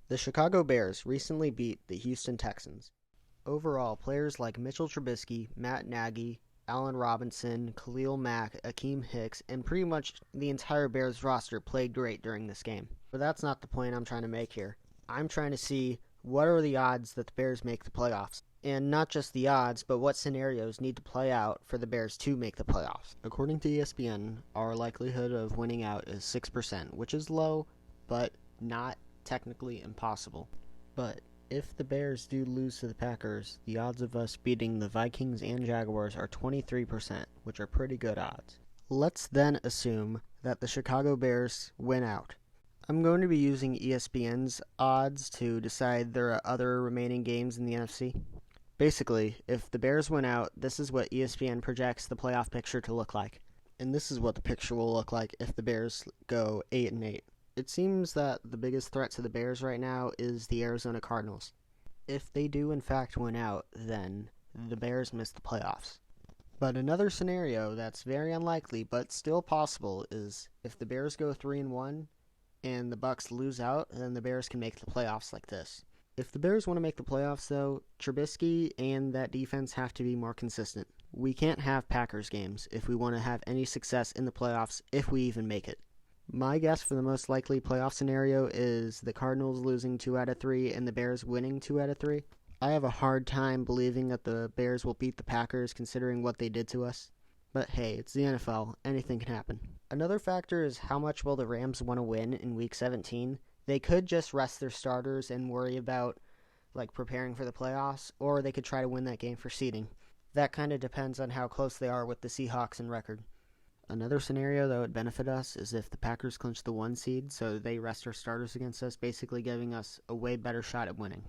The Chicago Bears recently beat the Houston Texans. Overall, players like Mitchell Trubisky, Matt Nagy, Allen Robinson, Khalil Mack, Akeem Hicks, and pretty much the entire Bears roster played great during this game. But that's not the point I'm trying to make here. I'm trying to see what are the odds that the Bears make the playoffs. And not just the odds, but what scenarios need to play out for the Bears to make the playoffs. According to ESPN, our likelihood of winning out is 6%, which is low, but not technically impossible. But if the Bears do lose to the Packers, the odds of us beating the Vikings and Jaguars are 23%, which are pretty good odds. Let's then assume that the Chicago Bears win out. I'm going to be using ESPN's odds to decide their other remaining games in the NFC. Basically, if the Bears win out, this is what ESPN projects the playoff picture to look like. And this is what the picture will look like if the Bears go 8-8. It seems that the biggest threat to the Bears right now is the Arizona Cardinals. If they do in fact win out, then the Bears miss the playoffs. But another scenario that's very unlikely but still possible is if the Bears go 3-1 and the Bucks lose out, then the Bears can make the playoffs like this. If the Bears want to make the playoffs, though, Trubisky and that defense have to be more consistent. We can't have Packers games if we want to have any success in the playoffs, if we even make it. My guess for the most likely playoff scenario is the Cardinals losing 2 out of 3 and the Bears winning 2 out of 3. I have a hard time believing that the Bears will beat the Packers considering what they did to us. But hey, it's the NFL. Anything can happen. Another factor is how much will the Rams want to win in Week 17. They could just rest their starters and worry about preparing for the playoffs, or they could try to win that game for seeding. That kind of depends on how close they are with the Seahawks in record. Another scenario that would benefit us is if the Packers clinch the 1 seed, so they rest our starters against us, basically giving us a way better shot at winning.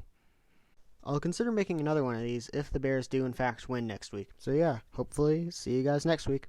I'll consider making another one of these if the Bears do in fact win next week. So yeah, hopefully see you guys next week.